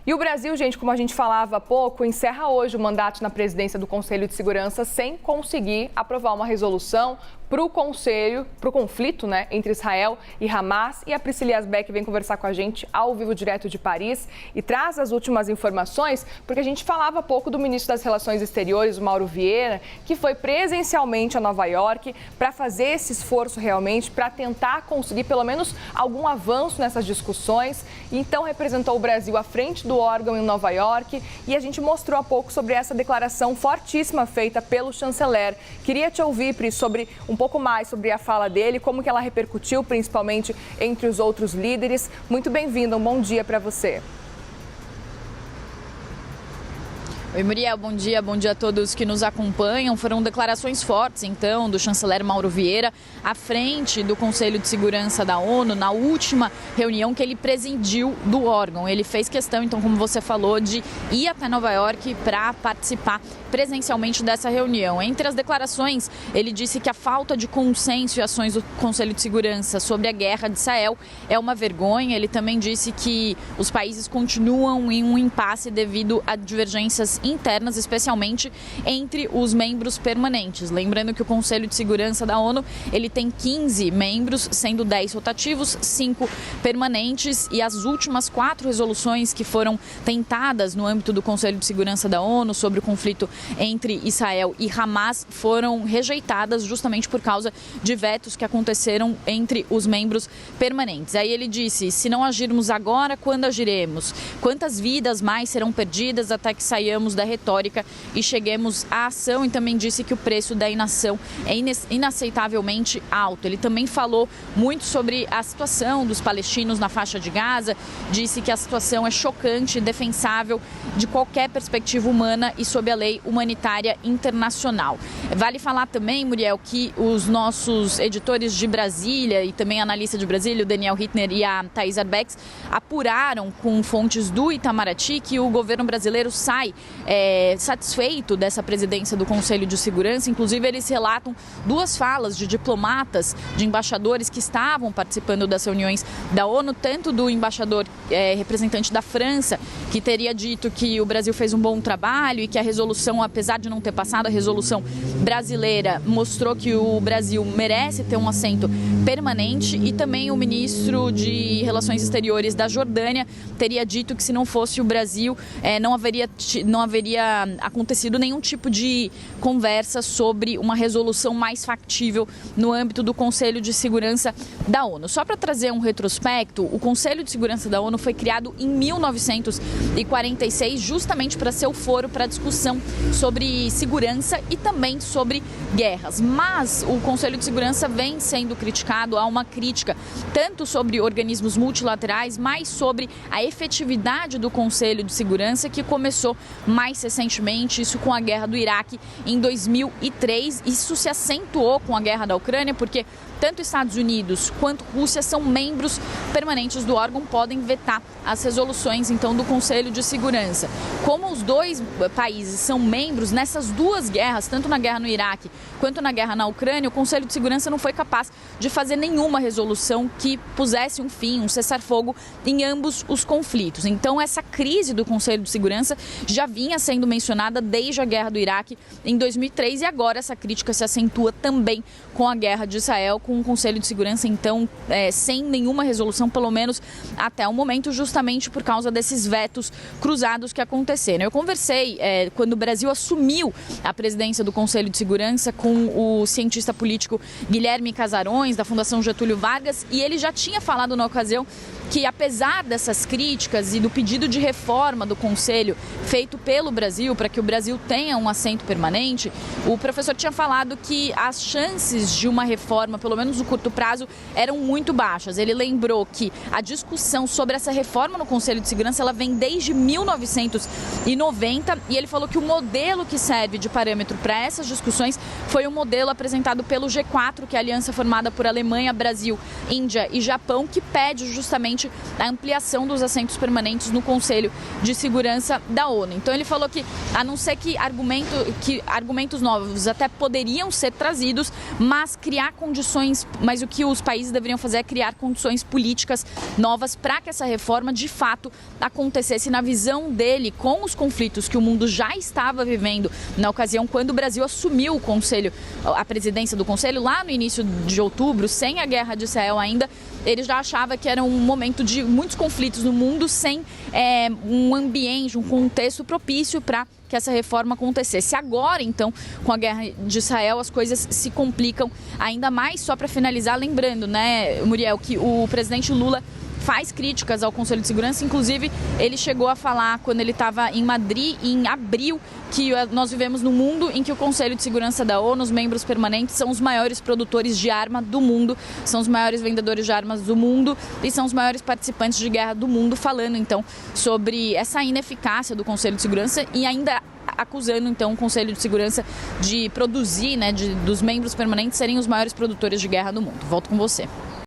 E o Brasil, gente, como a gente falava há pouco, encerra hoje o mandato na presidência do Conselho de Segurança sem conseguir aprovar uma resolução para o conflito, né, entre Israel e Hamas. E a Priscila Yazbek vem conversar com a gente ao vivo direto de Paris e traz as últimas informações, porque a gente falava há pouco do ministro das Relações Exteriores, o Mauro Vieira, que foi presencialmente a Nova York para fazer esse esforço realmente, para tentar conseguir pelo menos algum avanço nessas discussões. E então representou o Brasil à frente do órgão em Nova York e a gente mostrou há pouco sobre essa declaração fortíssima feita pelo chanceler. Queria te ouvir, Pri, sobre um pouco mais sobre a fala dele, como que ela repercutiu, principalmente entre os outros líderes. Muito bem-vindo, um bom dia para você. Oi, Muriel, bom dia a todos que nos acompanham. Foram declarações fortes, então, do chanceler Mauro Vieira à frente do Conselho de Segurança da ONU, na última reunião que ele presidiu do órgão. Ele fez questão, então, como você falou, de ir até Nova York para participar presencialmente dessa reunião. Entre as declarações, ele disse que a falta de consenso e ações do Conselho de Segurança sobre a guerra de Israel é uma vergonha. Ele também disse que os países continuam em um impasse devido a divergências internas, especialmente entre os membros permanentes. Lembrando que o Conselho de Segurança da ONU, ele tem 15 membros, sendo 10 rotativos, 5 permanentes, e as últimas 4 resoluções que foram tentadas no âmbito do Conselho de Segurança da ONU sobre o conflito entre Israel e Hamas foram rejeitadas justamente por causa de vetos que aconteceram entre os membros permanentes. Aí ele disse: se não agirmos agora, quando agiremos? Quantas vidas mais serão perdidas até que saiamos da retórica e cheguemos à ação? E também disse que o preço da inação é inaceitavelmente alto. Ele também falou muito sobre a situação dos palestinos na faixa de Gaza, disse que a situação é chocante e indefensável de qualquer perspectiva humana e sob a lei humanitária internacional. Vale falar também, Muriel, que os nossos editores de Brasília e também a analista de Brasília, o Daniel Hittner e a Thais Arbex, apuraram com fontes do Itamaraty que o governo brasileiro sai satisfeito dessa presidência do Conselho de Segurança. Inclusive, eles relatam 2 falas de diplomatas, de embaixadores que estavam participando das reuniões da ONU, tanto do embaixador representante da França, que teria dito que o Brasil fez um bom trabalho e que a resolução, apesar de não ter passado, a resolução brasileira mostrou que o Brasil merece ter um assento permanente, e também o ministro de Relações Exteriores da Jordânia teria dito que se não fosse o Brasil, não haveria acontecido nenhum tipo de conversa sobre uma resolução mais factível no âmbito do Conselho de Segurança da ONU. Só para trazer um retrospecto, o Conselho de Segurança da ONU foi criado em 1946 justamente para ser o foro para discussão sobre segurança e também sobre guerras. Mas o Conselho de Segurança vem sendo criticado, há uma crítica tanto sobre organismos multilaterais, mas sobre a efetividade do Conselho de Segurança, que começou mais recentemente, isso com a guerra do Iraque em 2003. Isso se acentuou com a guerra da Ucrânia, porque tanto Estados Unidos quanto Rússia são membros permanentes do órgão, podem vetar as resoluções, então, do Conselho de Segurança. Como os 2 países são membros nessas 2 guerras, tanto na guerra no Iraque quanto na guerra na Ucrânia, o Conselho de Segurança não foi capaz de fazer nenhuma resolução que pusesse um fim, um cessar-fogo em ambos os conflitos. Então, essa crise do Conselho de Segurança já vinha sendo mencionada desde a guerra do Iraque em 2003, e agora essa crítica se acentua também com a guerra de Israel, com o Conselho de Segurança, então, sem nenhuma resolução, pelo menos até o momento, justamente por causa desses vetos cruzados que aconteceram. Eu conversei quando o Brasil assumiu a presidência do Conselho de Segurança com o cientista político Guilherme Casarões, da Fundação Getúlio Vargas, e ele já tinha falado na ocasião que, apesar dessas críticas e do pedido de reforma do Conselho feito pelo Brasil, para que o Brasil tenha um assento permanente, o professor tinha falado que as chances de uma reforma, pelo menos no curto prazo, eram muito baixas. Ele lembrou que a discussão sobre essa reforma no Conselho de Segurança, ela vem desde 1990, e ele falou que o modelo que serve de parâmetro para essas discussões foi um modelo apresentado pelo G4, que é a aliança formada por Alemanha, Brasil, Índia e Japão, que pede justamente justamente a ampliação dos assentos permanentes no Conselho de Segurança da ONU. Então ele falou que, a não ser que argumentos novos até poderiam ser trazidos, mas o que os países deveriam fazer é criar condições políticas novas para que essa reforma de fato acontecesse na visão dele, com os conflitos que o mundo já estava vivendo na ocasião quando o Brasil assumiu a presidência do Conselho lá no início de outubro, sem a guerra de Israel ainda. Ele já achava que era um momento de muitos conflitos no mundo, sem um ambiente, um contexto propício para que essa reforma acontecesse. Agora, então, com a guerra de Israel, as coisas se complicam ainda mais. Só para finalizar, lembrando, né, Muriel, que o presidente Lula faz críticas ao Conselho de Segurança. Inclusive, ele chegou a falar, quando ele estava em Madrid, em abril, que nós vivemos num mundo em que o Conselho de Segurança da ONU, os membros permanentes, são os maiores produtores de arma do mundo, são os maiores vendedores de armas do mundo e são os maiores participantes de guerra do mundo, falando, então, sobre essa ineficácia do Conselho de Segurança e ainda acusando, então, o Conselho de Segurança de produzir, né, dos membros permanentes serem os maiores produtores de guerra do mundo. Volto com você.